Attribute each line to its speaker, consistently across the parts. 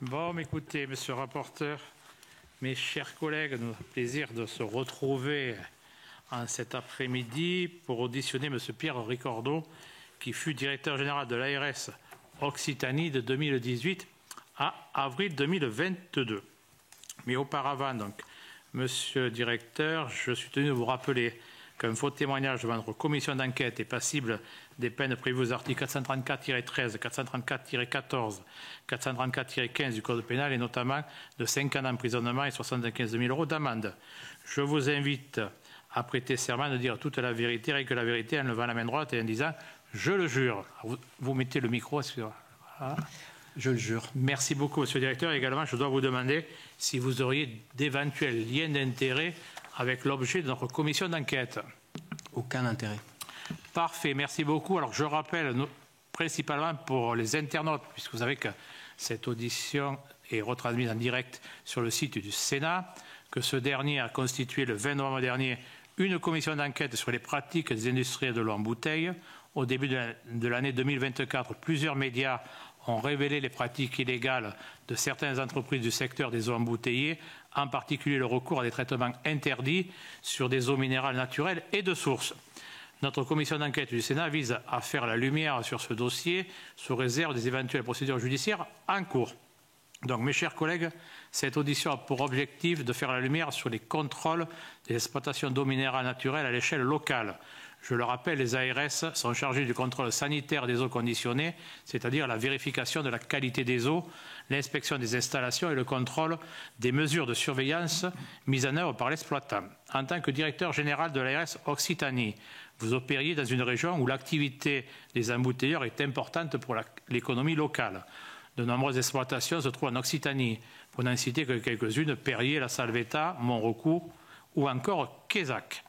Speaker 1: Bon, écoutez, monsieur le rapporteur, mes chers collègues, nous avons le plaisir de se retrouver en cet après-midi pour auditionner monsieur Pierre Ricordeau, qui fut directeur général de l'ARS Occitanie de 2018 à avril 2022. Mais auparavant, donc, monsieur le directeur, je suis tenu de vous rappeler qu'un faux témoignage devant notre commission d'enquête est passible des peines prévues aux articles 434-13, 434-14, 434-15 du Code pénal et notamment de 5 ans d'emprisonnement et 75 000 € d'amende. Je vous invite à prêter serment de dire toute la vérité, rien que la vérité, en levant la main droite et en disant « je le jure ». Vous mettez le micro, excusez-moi. Voilà.
Speaker 2: Je le jure.
Speaker 1: Merci beaucoup, monsieur le directeur. Également, je dois vous demander si vous auriez d'éventuels liens d'intérêt avec l'objet de notre commission d'enquête.
Speaker 2: Aucun intérêt.
Speaker 1: Parfait, merci beaucoup. Alors, je rappelle, principalement pour les internautes, puisque vous savez que cette audition est retransmise en direct sur le site du Sénat, que ce dernier a constitué le 20 novembre dernier une commission d'enquête sur les pratiques des industriels de l'eau en bouteille. Au début de l'année 2024, plusieurs médias ont révélé les pratiques illégales de certaines entreprises du secteur des eaux embouteillées, en particulier le recours à des traitements interdits sur des eaux minérales naturelles et de source. Notre commission d'enquête du Sénat vise à faire la lumière sur ce dossier sous réserve des éventuelles procédures judiciaires en cours. Donc, mes chers collègues, cette audition a pour objectif de faire la lumière sur les contrôles des exploitations d'eau minérale naturelle à l'échelle locale. Je le rappelle, les ARS sont chargés du contrôle sanitaire des eaux conditionnées, c'est-à-dire la vérification de la qualité des eaux, l'inspection des installations et le contrôle des mesures de surveillance mises en œuvre par l'exploitant. En tant que directeur général de l'ARS Occitanie, vous opériez dans une région où l'activité des embouteilleurs est importante pour l'économie locale. De nombreuses exploitations se trouvent en Occitanie, pour n'en citer que quelques-unes, Perrier, La Salvetta, Montrecourt ou encore Quézac.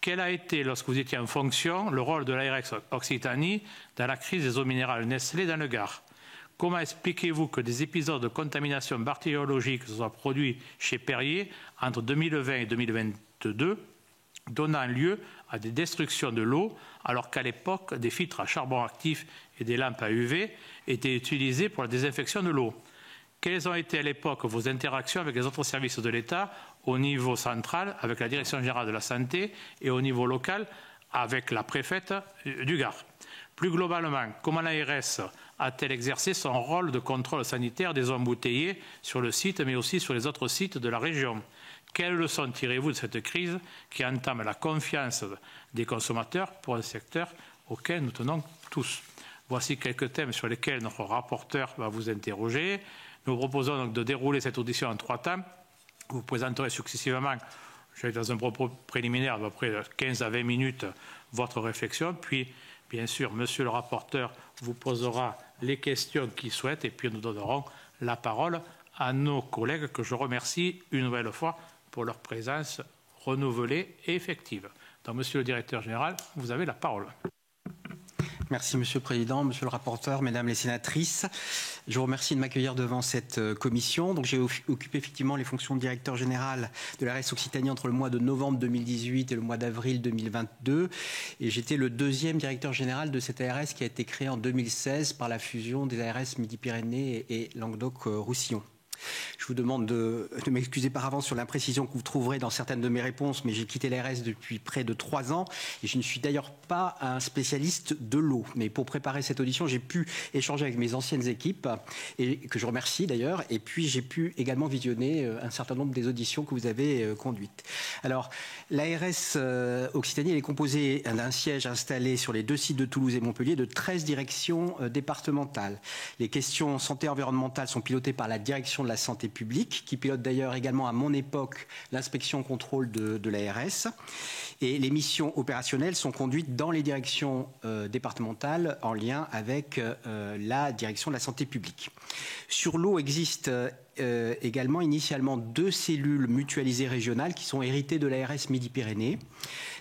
Speaker 1: Quel a été, lorsque vous étiez en fonction, le rôle de l'ARS Occitanie dans la crise des eaux minérales Nestlé dans le Gard? Comment expliquez-vous que des épisodes de contamination bactériologique se soient produits chez Perrier entre 2020 et 2022, donnant lieu à des destructions de l'eau, alors qu'à l'époque, des filtres à charbon actif et des lampes à UV étaient utilisés pour la désinfection de l'eau? Quelles ont été à l'époque vos interactions avec les autres services de l'État au niveau central, avec la Direction générale de la santé, et au niveau local, avec la préfète du Gard? Plus globalement, comment l'ARS a-t-elle exercé son rôle de contrôle sanitaire des eaux embouteillées sur le site, mais aussi sur les autres sites de la région? Quelles leçons tirez-vous de cette crise qui entame la confiance des consommateurs pour un secteur auquel nous tenons tous? Voici quelques thèmes sur lesquels notre rapporteur va vous interroger. Nous proposons donc de dérouler cette audition en 3 temps. Vous présenterez successivement, dans un propos préliminaire d'à peu près 15 à 20 minutes, votre réflexion. Puis, bien sûr, monsieur le rapporteur vous posera les questions qu'il souhaite et puis nous donnerons la parole à nos collègues que je remercie une nouvelle fois pour leur présence renouvelée et effective. Donc, monsieur le directeur général, vous avez la parole.
Speaker 2: Merci Monsieur le Président, Monsieur le rapporteur, Mesdames les sénatrices. Je vous remercie de m'accueillir devant cette commission. Donc, j'ai occupé effectivement les fonctions de directeur général de l'ARS Occitanie entre le mois de novembre 2018 et le mois d'avril 2022. Et j'étais le 2e directeur général de cette ARS qui a été créée en 2016 par la fusion des ARS Midi-Pyrénées et Languedoc-Roussillon. Je vous demande de m'excuser par avance sur l'imprécision que vous trouverez dans certaines de mes réponses, mais j'ai quitté l'ARS depuis près de 3 ans et je ne suis d'ailleurs pas un spécialiste de l'eau. Mais pour préparer cette audition, j'ai pu échanger avec mes anciennes équipes, et que je remercie d'ailleurs, et puis j'ai pu également visionner un certain nombre des auditions que vous avez conduites. Alors, l'ARS Occitanie, elle est composée d'un siège installé sur les 2 sites de Toulouse et Montpellier de 13 directions départementales. Les questions santé environnementale sont pilotées par la direction de la santé publique, qui pilote d'ailleurs également à mon époque l'inspection contrôle de l'ARS. Et les missions opérationnelles sont conduites dans les directions départementales en lien avec la direction de la santé publique. Sur l'eau existent également initialement 2 cellules mutualisées régionales qui sont héritées de l'ARS Midi-Pyrénées.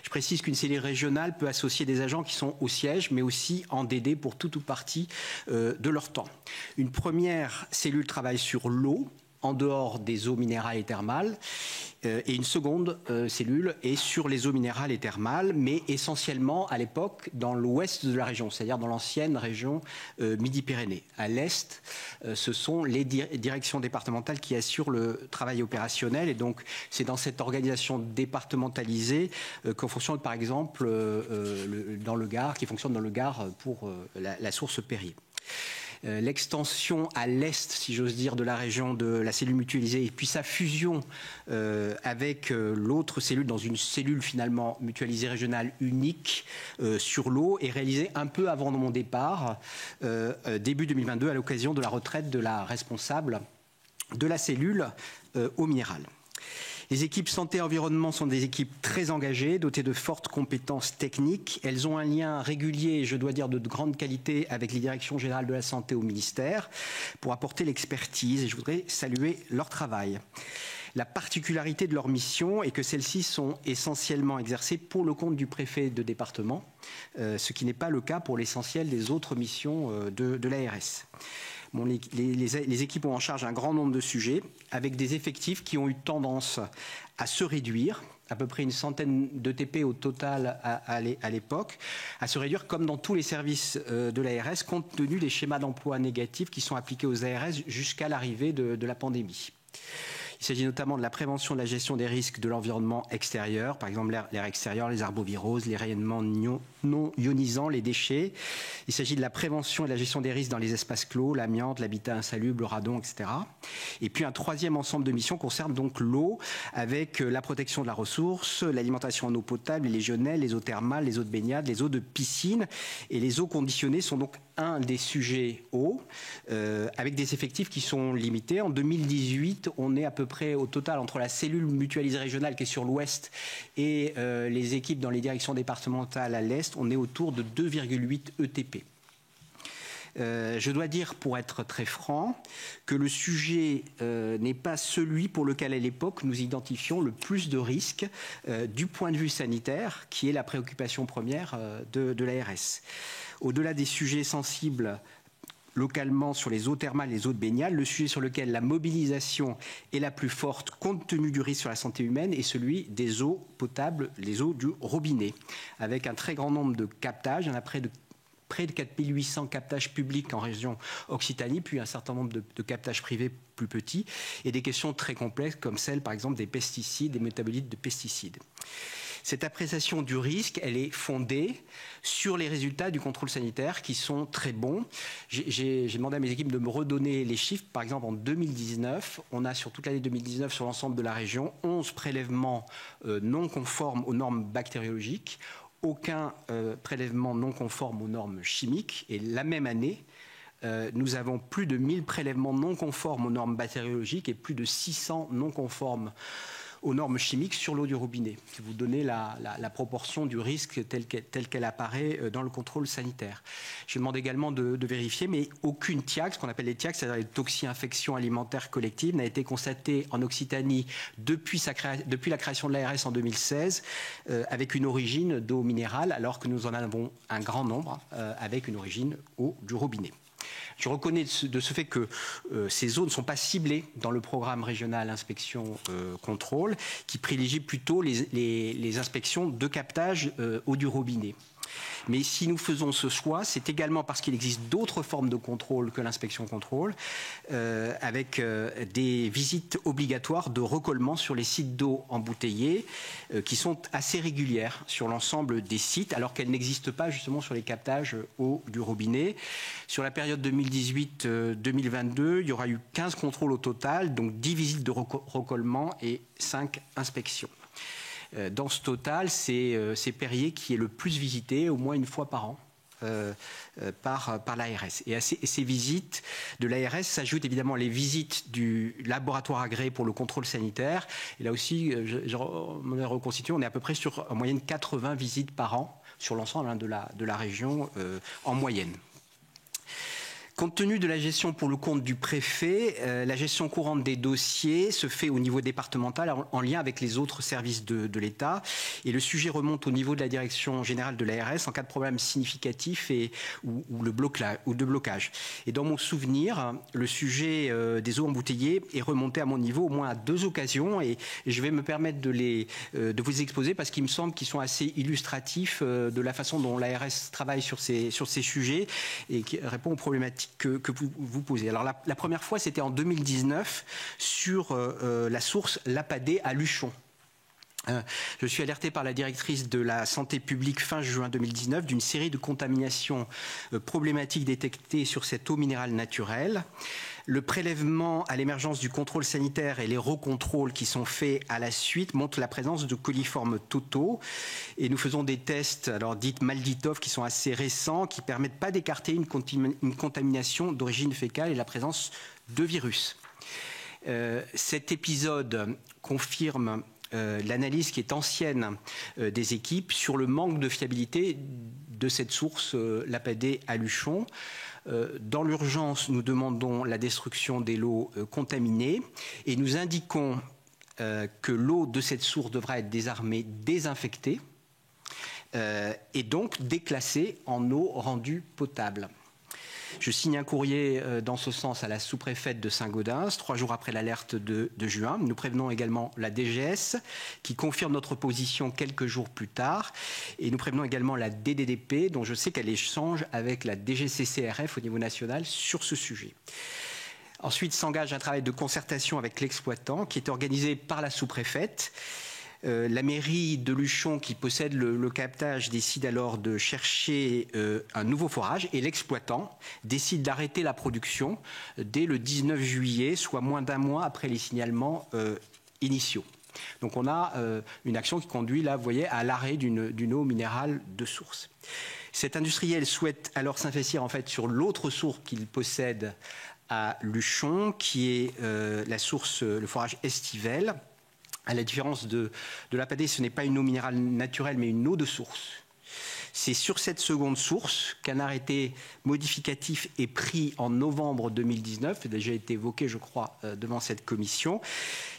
Speaker 2: Je précise qu'une cellule régionale peut associer des agents qui sont au siège, mais aussi en DD pour tout ou partie de leur temps. Une première cellule travaille sur l'eau, en dehors des eaux minérales et thermales. Et une seconde cellule est sur les eaux minérales et thermales, mais essentiellement à l'époque dans l'ouest de la région, c'est-à-dire dans l'ancienne région Midi-Pyrénées. À l'est, ce sont les directions départementales qui assurent le travail opérationnel, et donc c'est dans cette organisation départementalisée qu'on fonctionne par exemple dans le Gard, qui fonctionne dans le Gard pour la source Perrier. L'extension à l'est, si j'ose dire, de la région de la cellule mutualisée et puis sa fusion avec l'autre cellule dans une cellule finalement mutualisée régionale unique sur l'eau est réalisée un peu avant mon départ, début 2022, à l'occasion de la retraite de la responsable de la cellule eau minérale. Les équipes santé-environnement sont des équipes très engagées, dotées de fortes compétences techniques. Elles ont un lien régulier, et je dois dire de grande qualité, avec les directions générales de la santé au ministère pour apporter l'expertise, et je voudrais saluer leur travail. La particularité de leur mission est que celles-ci sont essentiellement exercées pour le compte du préfet de département, ce qui n'est pas le cas pour l'essentiel des autres missions de l'ARS. Bon, les équipes ont en charge un grand nombre de sujets avec des effectifs qui ont eu tendance à se réduire, à peu près une centaine de TP au total à l'époque, à se réduire comme dans tous les services de l'ARS compte tenu des schémas d'emploi négatifs qui sont appliqués aux ARS jusqu'à l'arrivée de la pandémie. Il s'agit notamment de la prévention de la gestion des risques de l'environnement extérieur, par exemple l'air extérieur, les arboviroses, les rayonnements non ionisants, les déchets. Il s'agit de la prévention et de la gestion des risques dans les espaces clos, l'amiante, l'habitat insalubre, le radon, etc. Et puis un troisième ensemble de missions concerne donc l'eau, avec la protection de la ressource, l'alimentation en eau potable, les légionnelles, les eaux thermales, les eaux de baignade, les eaux de piscine. Et les eaux conditionnées sont donc un des sujets eau, avec des effectifs qui sont limités. En 2018, on est à peu près au total entre la cellule mutualisée régionale qui est sur l'ouest et les équipes dans les directions départementales à l'est, on est autour de 2,8 ETP. Je dois dire, pour être très franc, que le sujet n'est pas celui pour lequel à l'époque nous identifions le plus de risques du point de vue sanitaire, qui est la préoccupation première de l'ARS. Au-delà des sujets sensibles localement sur les eaux thermales et les eaux de baignade, le sujet sur lequel la mobilisation est la plus forte compte tenu du risque sur la santé humaine est celui des eaux potables, les eaux du robinet, avec un très grand nombre de captages. Il y en a près de 4800 captages publics en région Occitanie, puis un certain nombre de captages privés plus petits, et des questions très complexes comme celle, par exemple, des pesticides, des métabolites de pesticides. Cette appréciation du risque, elle est fondée sur les résultats du contrôle sanitaire qui sont très bons. J'ai demandé à mes équipes de me redonner les chiffres. Par exemple, en 2019, on a sur toute l'année 2019, sur l'ensemble de la région, 11 prélèvements non conformes aux normes bactériologiques, aucun prélèvement non conforme aux normes chimiques. Et la même année, nous avons plus de 1000 prélèvements non conformes aux normes bactériologiques et plus de 600 non conformes aux normes chimiques sur l'eau du robinet. Si vous donnez la proportion du risque telle qu'elle apparaît dans le contrôle sanitaire. Je demande également de vérifier, mais aucune TIAC, ce qu'on appelle les TIAC, c'est-à-dire les toxi-infections alimentaires collectives, n'a été constatée en Occitanie depuis la création de l'ARS en 2016, avec une origine d'eau minérale, alors que nous en avons un grand nombre avec une origine eau du robinet. Je reconnais de ce fait que ces eaux ne sont pas ciblées dans le programme régional inspection contrôle, qui privilégie plutôt les inspections de captage eau du robinet. Mais si nous faisons ce choix, c'est également parce qu'il existe d'autres formes de contrôle que l'inspection contrôle, avec des visites obligatoires de recollement sur les sites d'eau embouteillés, qui sont assez régulières sur l'ensemble des sites, alors qu'elles n'existent pas justement sur les captages eau du robinet. Sur la période 2018-2022, il y aura eu 15 contrôles au total, donc 10 visites de recollement et 5 inspections. Dans ce total, c'est Perrier qui est le plus visité, au moins une fois par an, par l'ARS. Et à ces visites de l'ARS s'ajoutent évidemment les visites du laboratoire agréé pour le contrôle sanitaire. Et là aussi, on est reconstitué, on est à peu près sur en moyenne 80 visites par an sur l'ensemble de la région en moyenne. Compte tenu de la gestion pour le compte du préfet, la gestion courante des dossiers se fait au niveau départemental en lien avec les autres services de l'État. Et le sujet remonte au niveau de la direction générale de l'ARS en cas de problème significatif ou de blocage. Et dans mon souvenir, le sujet des eaux embouteillées est remonté à mon niveau au moins à 2 occasions. Et je vais me permettre de vous exposer parce qu'il me semble qu'ils sont assez illustratifs de la façon dont l'ARS travaille sur ces sujets et qui répond aux problématiques que vous posez. Alors la première fois, c'était en 2019 sur la source Lapadé à Luchon. Je suis alerté par la directrice de la santé publique fin juin 2019 d'une série de contaminations problématiques détectées sur cette eau minérale naturelle. Le prélèvement à l'émergence du contrôle sanitaire et les recontrôles qui sont faits à la suite montrent la présence de coliformes totaux. Et nous faisons des tests, alors dites Malditov, qui sont assez récents, qui ne permettent pas d'écarter une contamination d'origine fécale et la présence de virus. Cet épisode confirme l'analyse qui est ancienne des équipes sur le manque de fiabilité de cette source Lapadé à Luchon. Dans l'urgence, nous demandons la destruction des lots contaminés et nous indiquons que l'eau de cette source devra être désinfectée et donc déclassée en eau rendue potable. Je signe un courrier dans ce sens à la sous-préfète de Saint-Gaudens, 3 jours après l'alerte de juin. Nous prévenons également la DGS, qui confirme notre position quelques jours plus tard. Et nous prévenons également la DDDP, dont je sais qu'elle échange avec la DGCCRF au niveau national sur ce sujet. Ensuite s'engage un travail de concertation avec l'exploitant, qui est organisé par la sous-préfète. La mairie de Luchon, qui possède le captage, décide alors de chercher un nouveau forage et l'exploitant décide d'arrêter la production dès le 19 juillet, soit moins d'1 mois après les signalements initiaux. Donc on a une action qui conduit, là, vous voyez, à l'arrêt d'une eau minérale de source. Cet industriel souhaite alors s'investir en fait sur l'autre source qu'il possède à Luchon, qui est la source, le forage Estivelle. À la différence de Lapadé, ce n'est pas une eau minérale naturelle, mais une eau de source. C'est sur cette seconde source qu'un arrêté modificatif est pris en novembre 2019, ça a déjà été évoqué, je crois, devant cette commission.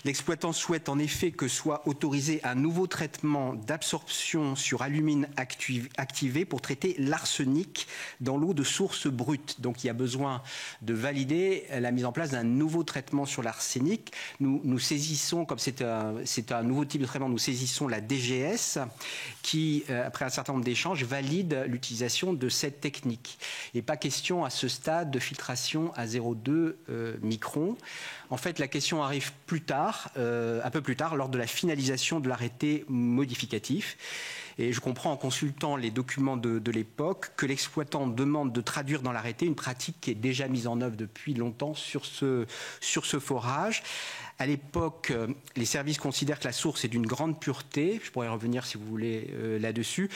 Speaker 2: L'exploitant souhaite en effet que soit autorisé un nouveau traitement d'absorption sur alumine activé pour traiter l'arsenic dans l'eau de source brute. Donc il y a besoin de valider la mise en place d'un nouveau traitement sur l'arsenic. Nous saisissons, comme c'est un nouveau type de traitement, nous saisissons la DGS qui, après un certain nombre d'échanges, valide l'utilisation de cette technique. Et pas question à ce stade de filtration à 0,2 microns. En fait, la question arrive plus tard, un peu plus tard, lors de la finalisation de l'arrêté modificatif. Et je comprends en consultant les documents de l'époque que l'exploitant demande de traduire dans l'arrêté une pratique qui est déjà mise en œuvre depuis longtemps sur ce forage. À l'époque, les services considèrent que la source est d'une grande pureté. Je pourrais revenir, si vous voulez, là-dessus.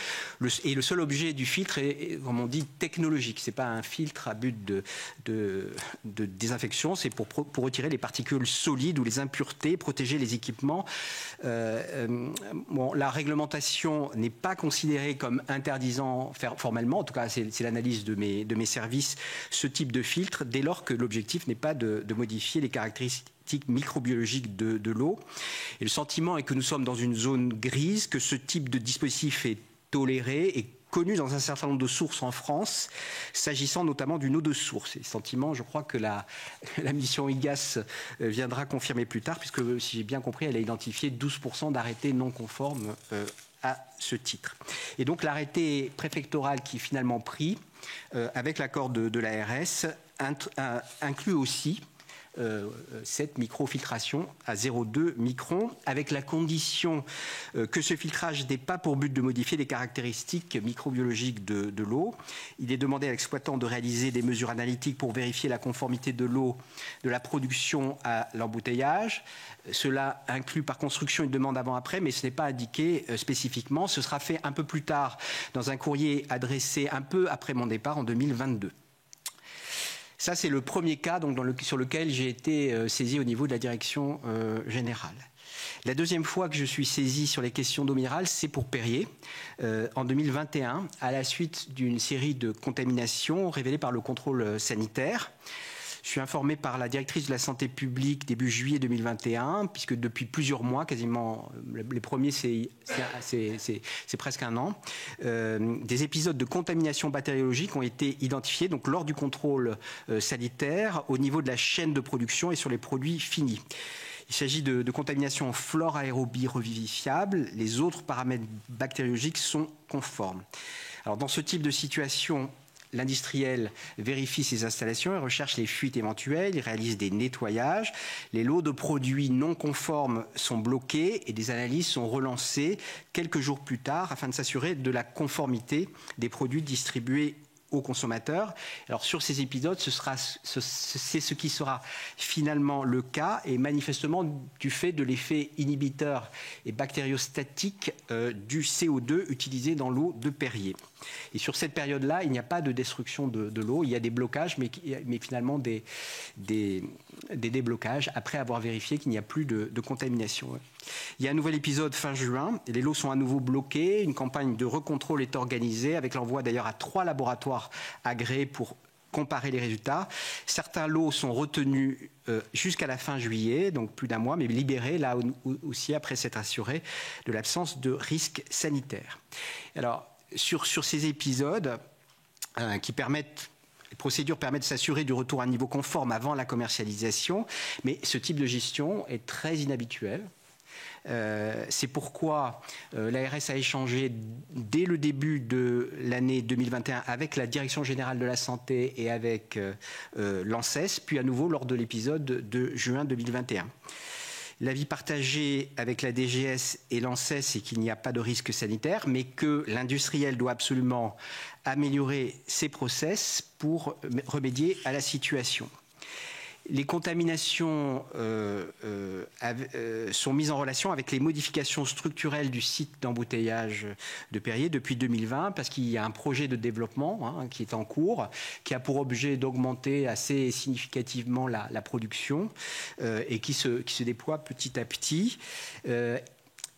Speaker 2: Et le seul objet du filtre est, comme on dit, technologique. Ce n'est pas un filtre à but de désinfection. C'est pour retirer les particules solides ou les impuretés, protéger les équipements. La réglementation n'est pas considérée comme interdisant formellement. En tout cas, c'est l'analyse de mes services, ce type de filtre, dès lors que l'objectif n'est pas de modifier les caractéristiques microbiologique de l'eau. Et le sentiment est que nous sommes dans une zone grise, que ce type de dispositif est toléré et connu dans un certain nombre de sources en France, s'agissant notamment d'une eau de source. Et ce sentiment, je crois que la mission IGAS viendra confirmer plus tard, puisque, si j'ai bien compris, elle a identifié 12% d'arrêtés non conformes à ce titre. Et donc l'arrêté préfectoral qui est finalement pris, avec l'accord de l'ARS, inclut aussi cette microfiltration à 0,2 microns, avec la condition que ce filtrage n'ait pas pour but de modifier les caractéristiques microbiologiques de l'eau. Il est demandé à l'exploitant de réaliser des mesures analytiques pour vérifier la conformité de l'eau de la production à l'embouteillage. Cela inclut par construction une demande avant-après, mais ce n'est pas indiqué spécifiquement. Ce sera fait un peu plus tard dans un courrier adressé un peu après mon départ en 2022. Ça, c'est le premier cas donc, sur lequel j'ai été saisi au niveau de la direction générale. La deuxième fois que je suis saisi sur les questions d'eau minérale, c'est pour Perrier, en 2021, à la suite d'une série de contaminations révélées par le contrôle sanitaire. Je suis informé par la directrice de la santé publique début juillet 2021, puisque depuis plusieurs mois, quasiment, les premiers c'est presque un an, des épisodes de contamination bactériologique ont été identifiés donc, lors du contrôle sanitaire au niveau de la chaîne de production et sur les produits finis. Il s'agit de contamination en flore aérobie revivifiable. Les autres paramètres bactériologiques sont conformes. Alors, dans ce type de situation, l'industriel vérifie ses installations et recherche les fuites éventuelles. Il réalise des nettoyages. Les lots de produits non conformes sont bloqués et des analyses sont relancées quelques jours plus tard afin de s'assurer de la conformité des produits distribués aux consommateurs. Alors sur ces épisodes, c'est ce qui sera finalement le cas et manifestement du fait de l'effet inhibiteur et bactériostatique du CO2 utilisé dans l'eau de Perrier. Et sur cette période-là, il n'y a pas de destruction de l'eau, il y a des blocages, mais finalement des déblocages après avoir vérifié qu'il n'y a plus de contamination. Il y a un nouvel épisode fin juin, les lots sont à nouveau bloqués, une campagne de recontrôle est organisée avec l'envoi d'ailleurs à 3 laboratoires agréés pour comparer les résultats. Certains lots sont retenus jusqu'à la fin juillet, donc plus d'un mois, mais libérés là aussi après s'être assurés de l'absence de risque sanitaire. Alors, sur ces épisodes qui permettent, les procédures permettent de s'assurer du retour à un niveau conforme avant la commercialisation, mais ce type de gestion est très inhabituel. C'est pourquoi l'ARS a échangé dès le début de l'année 2021 avec la Direction générale de la santé et avec l'ANSES, puis à nouveau lors de l'épisode de juin 2021. L'avis partagé avec la DGS et l'ANSES, c'est qu'il n'y a pas de risque sanitaire, mais que l'industriel doit absolument améliorer ses process pour remédier à la situation. Les contaminations sont mises en relation avec les modifications structurelles du site d'embouteillage de Perrier depuis 2020, parce qu'il y a un projet de développement qui est en cours, qui a pour objet d'augmenter assez significativement la production et qui se déploie petit à petit.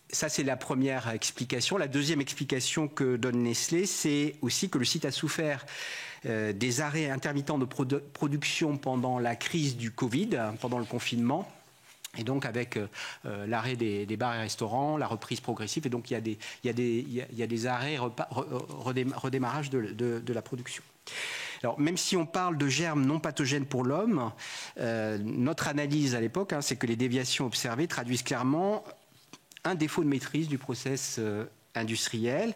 Speaker 2: Ça, c'est la première explication. La deuxième explication que donne Nestlé, c'est aussi que le site a souffert des arrêts intermittents de production pendant la crise du Covid, pendant le confinement. Et donc avec l'arrêt des bars et restaurants, la reprise progressive, et donc il y a des arrêts, redémarrage de la production. Alors, même si on parle de germes non pathogènes pour l'homme, notre analyse à l'époque, c'est que les déviations observées traduisent clairement un défaut de maîtrise du process industriel.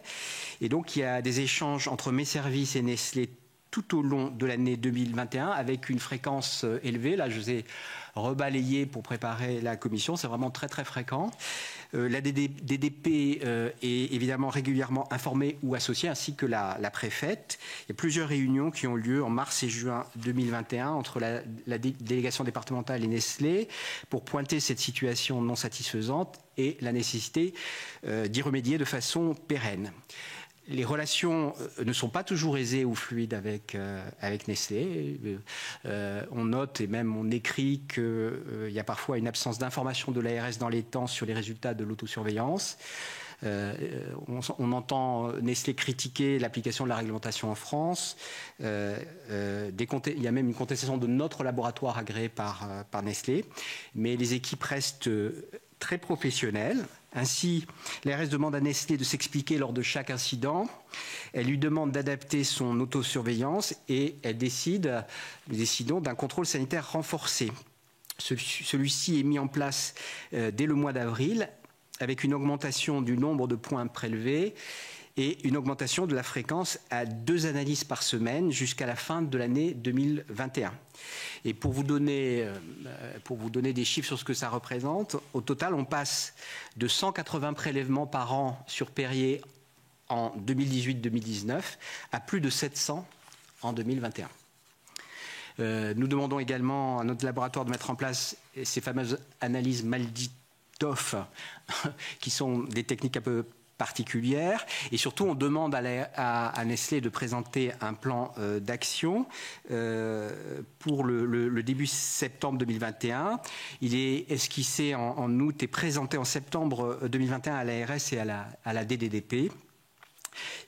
Speaker 2: Et donc, il y a des échanges entre mes services et Nestlé tout au long de l'année 2021 avec une fréquence élevée. Là, je vous ai rebalayé pour préparer la commission. C'est vraiment très, très fréquent. La DDP est évidemment régulièrement informée ou associée, ainsi que la préfète. Il y a plusieurs réunions qui ont lieu en mars et juin 2021 entre la délégation départementale et Nestlé pour pointer cette situation non satisfaisante et la nécessité d'y remédier de façon pérenne. Les relations ne sont pas toujours aisées ou fluides avec Nestlé. On note et même on écrit qu'il y a parfois une absence d'information de l'ARS dans les temps sur les résultats de l'autosurveillance. On entend Nestlé critiquer l'application de la réglementation en France. Il y a même une contestation de notre laboratoire agréé par Nestlé. Mais les équipes restent très professionnelles. Ainsi, l'ARS demande à Nestlé de s'expliquer lors de chaque incident. Elle lui demande d'adapter son autosurveillance et nous décidons d'un contrôle sanitaire renforcé. Celui-ci est mis en place dès le mois d'avril avec une augmentation du nombre de points prélevés et une augmentation de la fréquence à 2 analyses par semaine jusqu'à la fin de l'année 2021. Et pour vous donner des chiffres sur ce que ça représente, au total, on passe de 180 prélèvements par an sur Perrier en 2018-2019 à plus de 700 en 2021. Nous demandons également à notre laboratoire de mettre en place ces fameuses analyses Malditoff, qui sont des techniques un peu particulière. Et surtout, on demande à Nestlé de présenter un plan d'action pour le début septembre 2021. Il est esquissé en août et présenté en septembre 2021 à l'ARS et à la DDDP.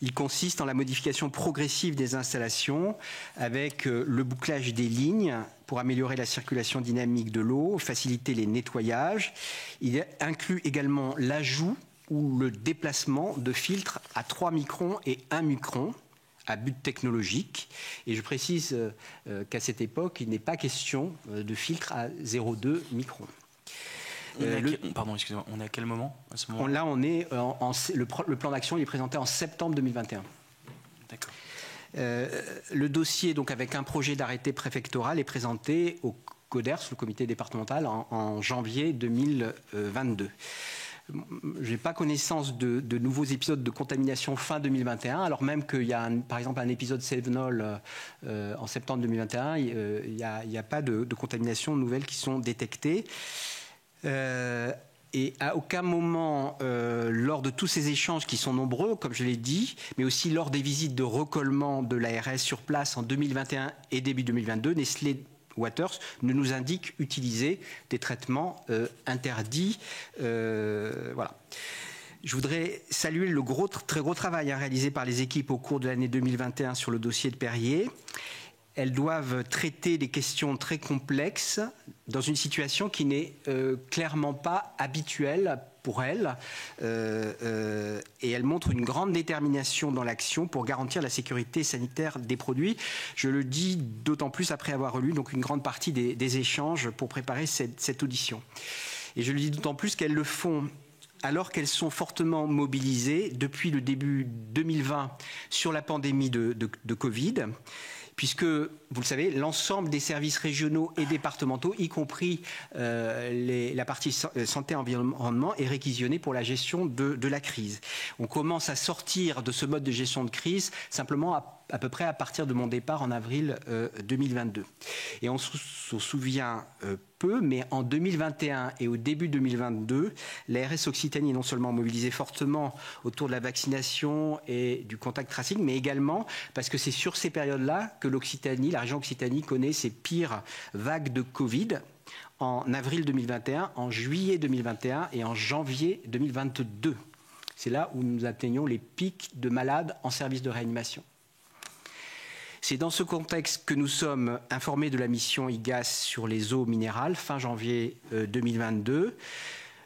Speaker 2: Il consiste en la modification progressive des installations avec le bouclage des lignes pour améliorer la circulation dynamique de l'eau, faciliter les nettoyages. Il inclut également l'ajout ou le déplacement de filtres à 3 microns et 1 micron à but technologique. Et je précise qu'à cette époque, il n'est pas question de filtres à 0,2 microns.
Speaker 3: Pardon, excusez-moi, on est à quel moment à ce moment ?
Speaker 2: Là, on est le plan d'action il est présenté en septembre 2021.
Speaker 3: D'accord.
Speaker 2: Le dossier, donc avec un projet d'arrêté préfectoral, est présenté au CODERS, le comité départemental, en janvier 2022. Je n'ai pas connaissance de nouveaux épisodes de contamination fin 2021, alors même qu'il y a par exemple un épisode Sévenol en septembre 2021, il n'y a pas de contamination nouvelle qui sont détectées. Et à aucun moment, lors de tous ces échanges qui sont nombreux, comme je l'ai dit, mais aussi lors des visites de recollement de l'ARS sur place en 2021 et début 2022, Nestlé Waters ne nous indique utiliser des traitements interdits. Voilà. Je voudrais saluer le très gros travail réalisé par les équipes au cours de l'année 2021 sur le dossier de Perrier. Elles doivent traiter des questions très complexes dans une situation qui n'est clairement pas habituelle pour elles. Et elles montrent une grande détermination dans l'action pour garantir la sécurité sanitaire des produits. Je le dis d'autant plus après avoir relu donc une grande partie des échanges pour préparer cette audition. Et je le dis d'autant plus qu'elles le font alors qu'elles sont fortement mobilisées depuis le début 2020 sur la pandémie de Covid. Puisque, vous le savez, l'ensemble des services régionaux et départementaux, y compris la partie santé et environnement, est réquisitionnée pour la gestion de la crise. On commence à sortir de ce mode de gestion de crise simplement à peu près à partir de mon départ en avril 2022. Et on se souvient peu, mais en 2021 et au début 2022, l'ARS Occitanie est non seulement mobilisée fortement autour de la vaccination et du contact tracing, mais également parce que c'est sur ces périodes-là que la région Occitanie connaît ses pires vagues de Covid en avril 2021, en juillet 2021 et en janvier 2022. C'est là où nous atteignons les pics de malades en service de réanimation. C'est dans ce contexte que nous sommes informés de la mission IGAS sur les eaux minérales fin janvier 2022.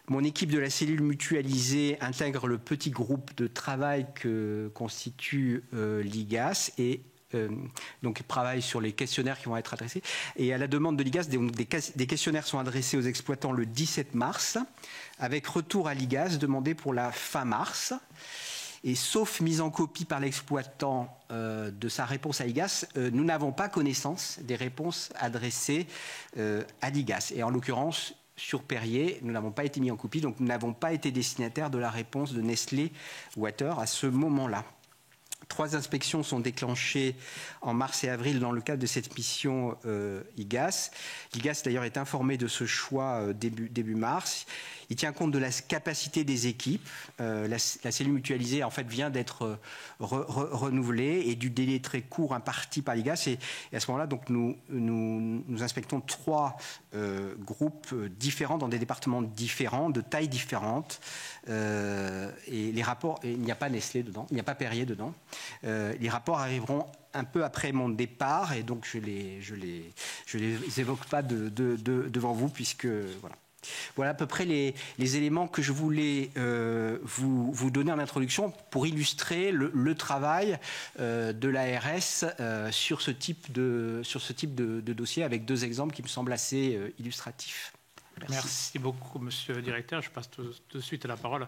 Speaker 2: Mon équipe de la cellule mutualisée intègre le petit groupe de travail que constitue l'IGAS et donc travaille sur les questionnaires qui vont être adressés. Et à la demande de l'IGAS, des questionnaires sont adressés aux exploitants le 17 mars, avec retour à l'IGAS demandé pour la fin mars. Et sauf mise en copie par l'exploitant de sa réponse à l'IGAS, nous n'avons pas connaissance des réponses adressées à l'IGAS. Et en l'occurrence, sur Perrier, nous n'avons pas été mis en copie, donc nous n'avons pas été destinataires de la réponse de Nestlé Waters à ce moment-là. 3 inspections sont déclenchées en mars et avril dans le cadre de cette mission IGAS. L'IGAS d'ailleurs est informé de ce choix début mars. Il tient compte de la capacité des équipes. La cellule mutualisée en fait vient d'être renouvelée et du délai très court imparti par l'IGAS. Et à ce moment-là, donc nous inspectons 3 groupes différents dans des départements différents, de tailles différentes. Et les rapports, il n'y a pas Nestlé dedans, il n'y a pas Perrier dedans. Les rapports arriveront un peu après mon départ et donc je les évoque pas devant vous puisque voilà. Voilà à peu près les éléments que je voulais vous donner en introduction pour illustrer le travail de l'ARS sur ce type de dossier avec 2 exemples qui me semblent assez illustratifs.
Speaker 1: Merci beaucoup, monsieur le directeur. Je passe tout de suite la parole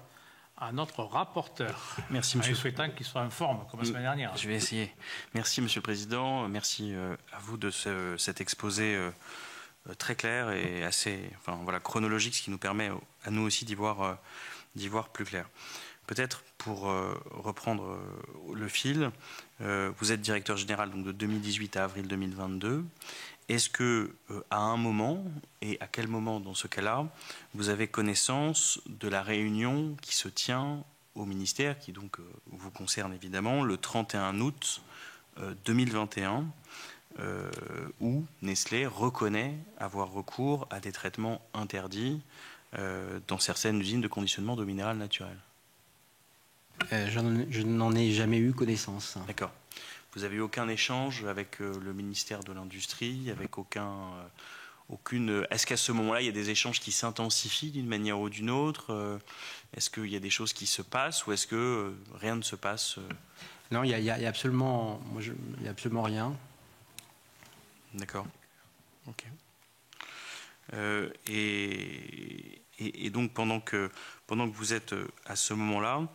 Speaker 1: à notre rapporteur.
Speaker 3: Merci, monsieur.
Speaker 1: En souhaitant qu'il soit en forme, comme la semaine dernière.
Speaker 3: Je vais essayer. Merci, monsieur le président. Merci à vous de cet exposé très clair et assez chronologique, ce qui nous permet à nous aussi d'y voir plus clair. Peut-être pour reprendre le fil, vous êtes directeur général donc, de 2018 à avril 2022. Est-ce que, à un moment, et à quel moment dans ce cas-là, vous avez connaissance de la réunion qui se tient au ministère, qui donc vous concerne évidemment, le 31 août 2021, où Nestlé reconnaît avoir recours à des traitements interdits dans certaines usines de conditionnement d'eau minérale naturelle.
Speaker 2: Je n'en ai jamais eu connaissance.
Speaker 3: D'accord. Vous n'avez eu aucun échange avec le ministère de l'Industrie, avec aucune... Est-ce qu'à ce moment-là, il y a des échanges qui s'intensifient d'une manière ou d'une autre? Est-ce qu'il y a des choses qui se passent ou est-ce que rien ne se passe?
Speaker 2: Non, il y a absolument rien.
Speaker 3: D'accord. Ok. Et donc pendant que vous êtes à ce moment-là,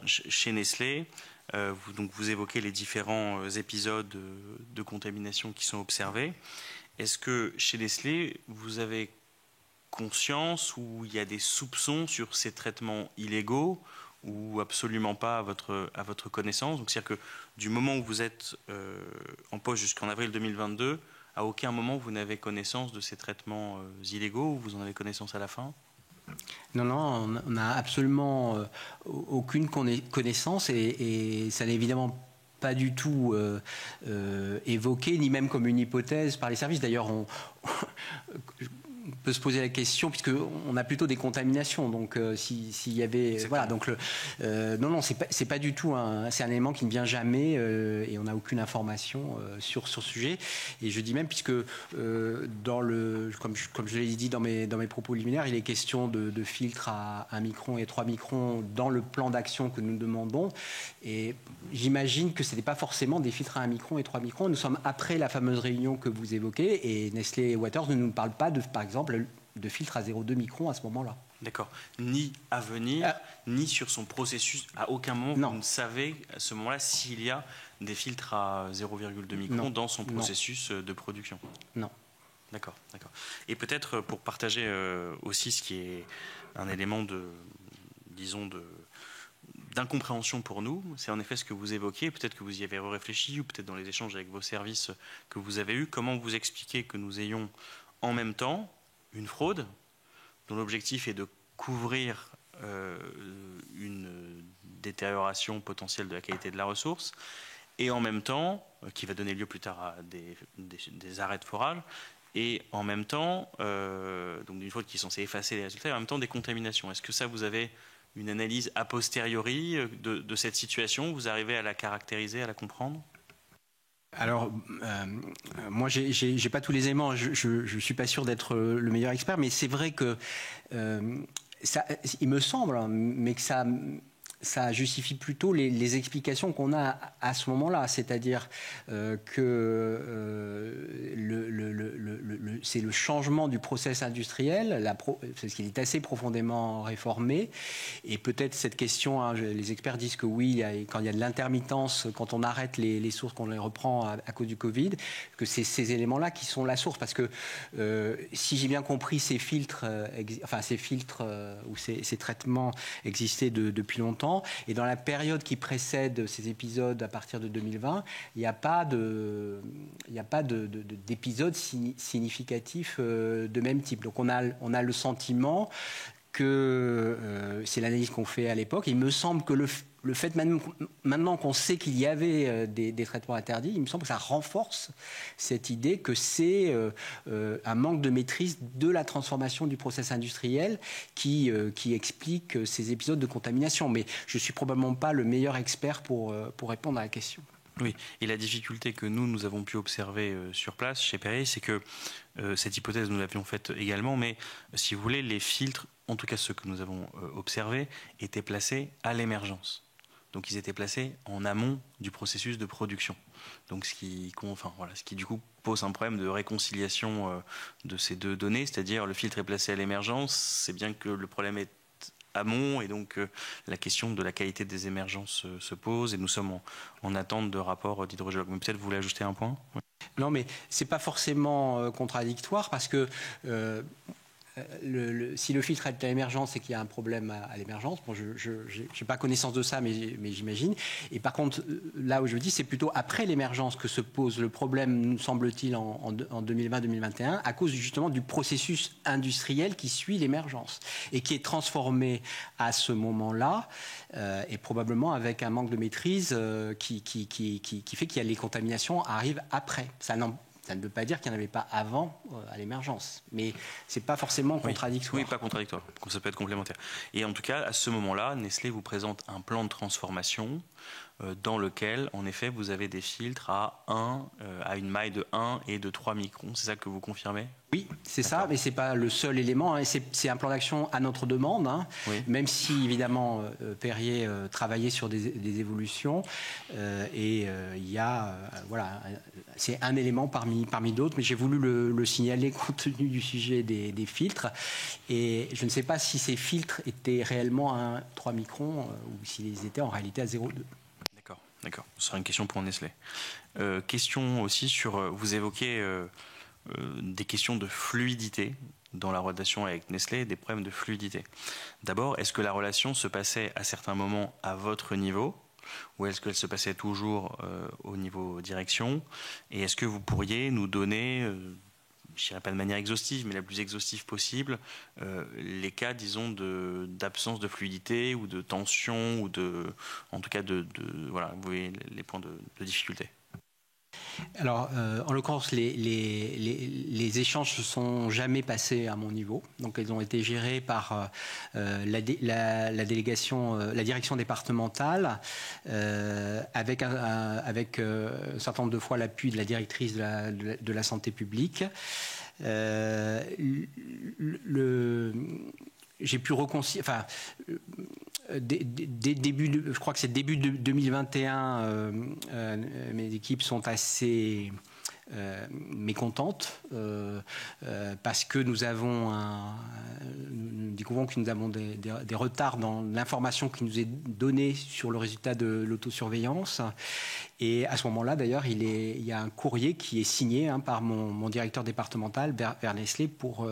Speaker 3: chez Nestlé, vous évoquez les différents épisodes de contamination qui sont observés. Est-ce que chez Nestlé, vous avez conscience ou il y a des soupçons sur ces traitements illégaux ou absolument pas à votre connaissance? Donc c'est-à-dire que du moment où vous êtes en poste jusqu'en avril 2022, à aucun moment vous n'avez connaissance de ces traitements illégaux ou vous en avez connaissance à la fin?
Speaker 2: Non, on n'a absolument aucune connaissance et ça n'est évidemment pas du tout évoqué, ni même comme une hypothèse par les services. D'ailleurs, on peut se poser la question, puisqu'on a plutôt des contaminations. Donc, s'il y avait...
Speaker 3: Exactement.
Speaker 2: Voilà, donc non, c'est pas du tout c'est un élément qui ne vient jamais et on n'a aucune information sur ce sujet. Et je dis même, puisque comme je l'ai dit dans mes propos liminaires, il est question de filtres à 1 micron et 3 microns dans le plan d'action que nous demandons. Et j'imagine que ce n'était pas forcément des filtres à 1 micron et 3 microns. Nous sommes après la fameuse réunion que vous évoquez et Nestlé Waters ne nous parle pas, par exemple, de filtres à 0,2 microns à ce moment-là.
Speaker 3: D'accord. Ni à venir, ni sur son processus. À aucun moment,
Speaker 2: non.
Speaker 3: Vous ne savez à ce moment-là s'il y a des filtres à 0,2 microns dans son processus de production.
Speaker 2: Non.
Speaker 3: D'accord. Et peut-être pour partager aussi ce qui est un élément d'incompréhension pour nous, c'est en effet ce que vous évoquiez, peut-être que vous y avez réfléchi ou peut-être dans les échanges avec vos services que vous avez eus. Comment vous expliquez que nous ayons en même temps une fraude dont l'objectif est de couvrir une détérioration potentielle de la qualité de la ressource et en même temps, qui va donner lieu plus tard à des arrêts de forage, et en même temps, donc d'une fraude qui est censée effacer les résultats, et en même temps des contaminations. Est-ce que ça, vous avez une analyse a posteriori de cette situation? Vous arrivez à la caractériser, à la comprendre?
Speaker 2: Alors, moi, j'ai pas tous les éléments. Je suis pas sûr d'être le meilleur expert, mais c'est vrai que il me semble, mais que ça justifie plutôt les explications qu'on a à ce moment-là, c'est-à-dire que c'est le changement du process industriel, parce qu'il est assez profondément réformé, et peut-être cette question, les experts disent que oui, quand il y a de l'intermittence, quand on arrête les sources, qu'on les reprend à cause du Covid, que c'est ces éléments-là qui sont la source, parce que si j'ai bien compris, ces filtres ou ces traitements existaient depuis longtemps. Et dans la période qui précède ces épisodes à partir de 2020, il n'y a pas d'épisodes significatifs de même type. Donc on a le sentiment que c'est l'analyse qu'on fait à l'époque. Il me semble que le fait maintenant qu'on sait qu'il y avait des traitements interdits, il me semble que ça renforce cette idée que c'est un manque de maîtrise de la transformation du process industriel qui explique ces épisodes de contamination. Mais je ne suis probablement pas le meilleur expert pour répondre à la question.
Speaker 3: Oui, et la difficulté que nous avons pu observer sur place chez Perrier, c'est que cette hypothèse, nous l'avions faite également, mais si vous voulez, les filtres, en tout cas ceux que nous avons observés, étaient placés à l'émergence. Donc ils étaient placés en amont du processus de production. Donc ce qui du coup pose un problème de réconciliation de ces deux données, c'est-à-dire le filtre est placé à l'émergence, c'est bien que le problème est amont et donc la question de la qualité des émergences se pose et nous sommes en attente de rapports d'hydrogéologues. Mais peut-être vous voulez ajouter un point?
Speaker 2: Non, mais c'est pas forcément contradictoire parce que si le filtre est à l'émergence et qu'il y a un problème à l'émergence, bon, je n'ai pas connaissance de ça, mais j'imagine. Et par contre, là où je dis, c'est plutôt après l'émergence que se pose le problème, nous semble-t-il, en 2020-2021, à cause justement du processus industriel qui suit l'émergence et qui est transformé à ce moment-là, et probablement avec un manque de maîtrise qui fait que les contaminations arrivent après. Ça ne veut pas dire qu'il n'y en avait pas avant à l'émergence, mais ce n'est pas forcément contradictoire.
Speaker 3: Oui, pas contradictoire, ça peut être complémentaire. Et en tout cas, à ce moment-là, Nestlé vous présente un plan de transformation dans lequel, en effet, vous avez des filtres à une maille de 1 et de 3 microns. C'est ça que vous confirmez ?
Speaker 2: Oui, c'est ça, mais ce n'est pas le seul élément. Hein. C'est un plan d'action à notre demande, hein. Oui. Même si, évidemment, Perrier travaillait sur des évolutions. Il y a, voilà, c'est un élément parmi d'autres, mais j'ai voulu le signaler compte tenu du sujet des filtres. Et je ne sais pas si ces filtres étaient réellement à 3 microns ou s'ils étaient en réalité à 0,2.
Speaker 3: D'accord. Ce sera une question pour Nestlé. Question aussi sur, vous évoquez des questions de fluidité dans la relation avec Nestlé, des problèmes de fluidité. D'abord, est-ce que la relation se passait à certains moments à votre niveau ou est-ce qu'elle se passait toujours au niveau direction? Et est-ce que vous pourriez nous donner, je ne dirais pas de manière exhaustive, mais la plus exhaustive possible, les cas, disons, d'absence de fluidité ou de tension ou en tout cas voilà, vous voyez les points de difficulté.
Speaker 2: Alors, en l'occurrence, les échanges ne se sont jamais passés à mon niveau. Donc, ils ont été gérés par la direction départementale, avec un certain nombre de fois l'appui de la directrice de la santé publique. J'ai pu reconcilier. Enfin, je crois que c'est début 2021, mes équipes sont assez mécontentes parce que nous découvrons que nous avons des retards dans l'information qui nous est donnée sur le résultat de l'autosurveillance. Et à ce moment-là, d'ailleurs, il y a un courrier qui est signé par mon directeur départemental vers Nestlé pour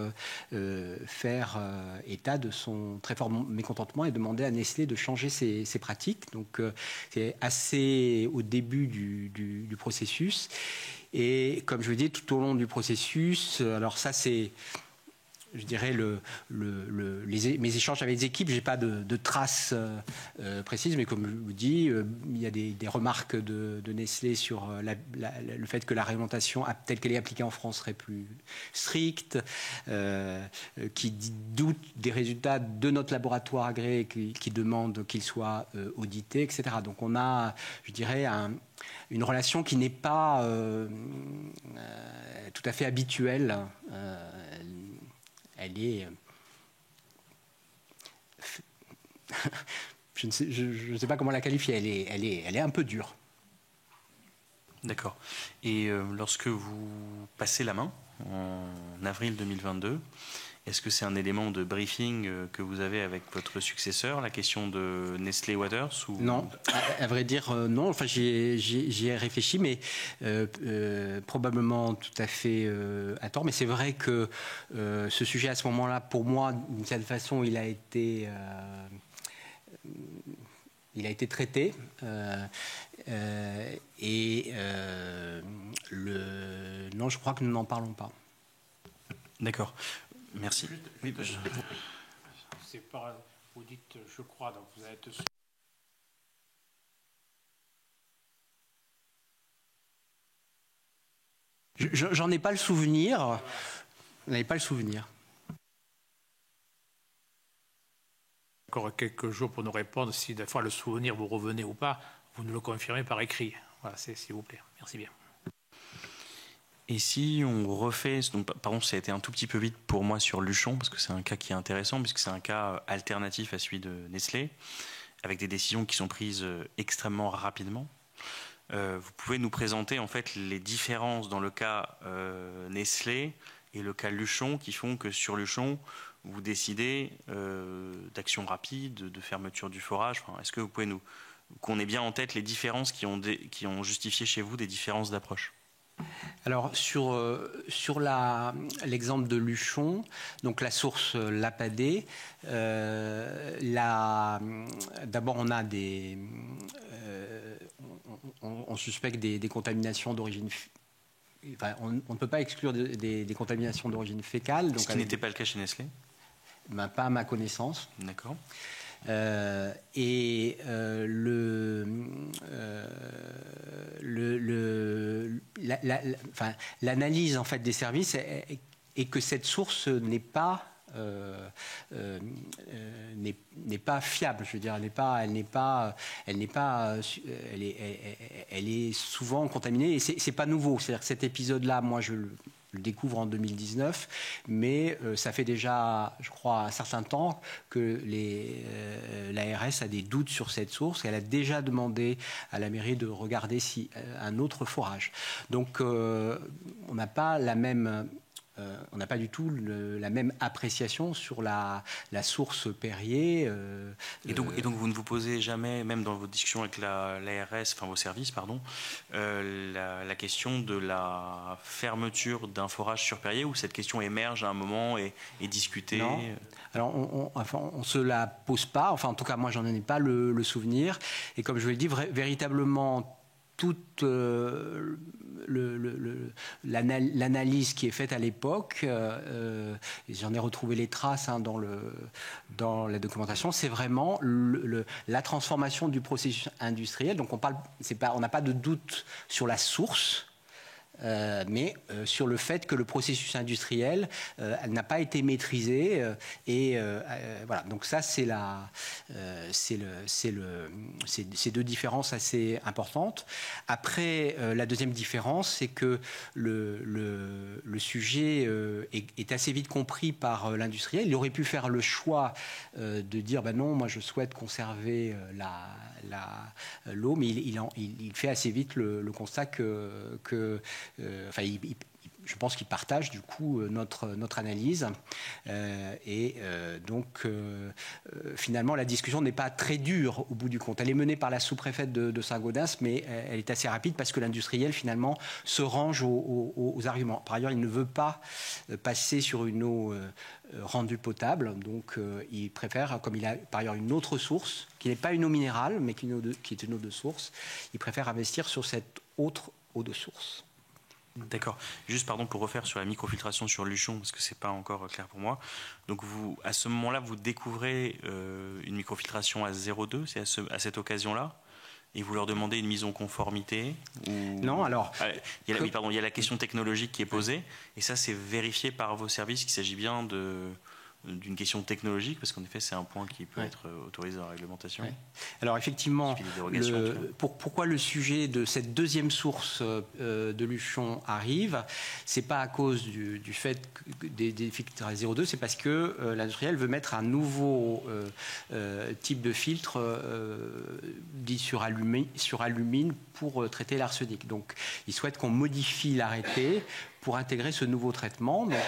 Speaker 2: faire état de son très fort mécontentement et demander à Nestlé de changer ses pratiques. Donc, c'est assez au début du processus. Et comme je vous dis, tout au long du processus, alors ça c'est, je dirais, mes échanges avec les équipes, je n'ai pas de traces précises, mais comme je vous dis, il y a des remarques de Nestlé sur le fait que la réglementation telle qu'elle est appliquée en France serait plus stricte, qui doute des résultats de notre laboratoire agréé, qui demande qu'ils soient audités, etc. Donc on a, je dirais, une relation qui n'est pas tout à fait habituelle. Elle est... je ne sais pas comment la qualifier, elle est un peu dure.
Speaker 3: D'accord. Et lorsque vous passez la main, en avril 2022, est-ce que c'est un élément de briefing que vous avez avec votre successeur, la question de Nestlé Waters ou...
Speaker 2: Non, à vrai dire, non. Enfin, j'y ai réfléchi, mais probablement tout à fait à tort. Mais c'est vrai que ce sujet, à ce moment-là, pour moi, d'une certaine façon, il a été traité. Non, je crois que nous n'en parlons pas.
Speaker 3: D'accord. Merci. Oui,
Speaker 1: c'est pas, vous dites, je crois, donc vous êtes...
Speaker 2: J'en ai pas le souvenir. Vous n'avez pas le souvenir.
Speaker 1: Encore quelques jours pour nous répondre si des fois le souvenir vous revenez ou pas. Vous nous le confirmez par écrit. Voilà, s'il vous plaît. Merci bien.
Speaker 3: Et si on refait, donc, pardon, ça a été un tout petit peu vite pour moi sur Luchon, parce que c'est un cas qui est intéressant, puisque c'est un cas alternatif à celui de Nestlé, avec des décisions qui sont prises extrêmement rapidement. Vous pouvez nous présenter en fait les différences dans le cas Nestlé et le cas Luchon qui font que sur Luchon, vous décidez d'actions rapides, de fermeture du forage. Enfin, est-ce que vous pouvez qu'on ait bien en tête les différences qui ont justifié chez vous des différences d'approche ?
Speaker 2: Alors sur l'exemple de Luchon, donc la source Lapadé, d'abord on a on suspecte des contaminations d'origine. Enfin, on ne peut pas exclure des contaminations d'origine fécale. Donc
Speaker 3: ce qui n'était pas le cas chez Nestlé.
Speaker 2: Ben, pas à ma connaissance.
Speaker 3: D'accord.
Speaker 2: L'analyse en fait des services est que cette source n'est pas fiable. Je veux dire, elle est souvent contaminée et c'est pas nouveau. C'est-à-dire que cet épisode-là, moi je le découvre en 2019, mais ça fait déjà, je crois, un certain temps que l'ARS a des doutes sur cette source. Elle a déjà demandé à la mairie de regarder si un autre forage. Donc, on n'a pas la même... on n'a pas du tout la même appréciation sur la source Perrier.
Speaker 3: Et donc vous ne vous posez jamais, même dans vos discussions avec l'ARS, enfin vos services, pardon, la question de la fermeture d'un forage sur Perrier, où cette question émerge à un moment et est discutée?
Speaker 2: Non. Alors on ne se la pose pas, enfin en tout cas moi j'en ai pas le souvenir. Et comme je vous l'ai dit, véritablement toute l'analyse qui est faite à l'époque, j'en ai retrouvé les traces dans la documentation, c'est vraiment la transformation du processus industriel. Donc on n'a pas de doute sur la source, mais sur le fait que le processus industriel n'a pas été maîtrisé voilà. Donc ça c'est ces deux différences assez importantes. Après la deuxième différence, c'est que le sujet est assez vite compris par l'industriel. Il aurait pu faire le choix de dire non, moi je souhaite conserver l'eau, mais il fait assez vite le constat que je pense qu'il partage du coup notre analyse donc finalement la discussion n'est pas très dure au bout du compte. Elle est menée par la sous-préfète de Saint-Gaudens, mais elle est assez rapide parce que l'industriel finalement se range aux arguments. Par ailleurs, il ne veut pas passer sur une eau rendue potable, donc il préfère, comme il a par ailleurs une autre source qui n'est pas une eau minérale mais qui est une eau de source, il préfère investir sur cette autre eau de source.
Speaker 3: D'accord. Juste pardon pour refaire sur la microfiltration sur Luchon, parce que c'est pas encore clair pour moi. Donc à ce moment-là, vous découvrez une microfiltration à 0,2, c'est à cette occasion-là, et vous leur demandez une mise en conformité ou...
Speaker 2: Non, alors...
Speaker 3: il y a la question technologique qui est posée, et ça c'est vérifié par vos services qu'il s'agit bien d'une question technologique, parce qu'en effet c'est un point qui peut être autorisé dans la réglementation.
Speaker 2: Ouais. Alors effectivement, pourquoi le sujet de cette deuxième source de Luchon arrive, c'est pas à cause du fait des filtres à 0,2, c'est parce que l'industriel veut mettre un nouveau type de filtre dit sur alumine pour traiter l'arsenic. Donc il souhaite qu'on modifie l'arrêté pour intégrer ce nouveau traitement. Donc,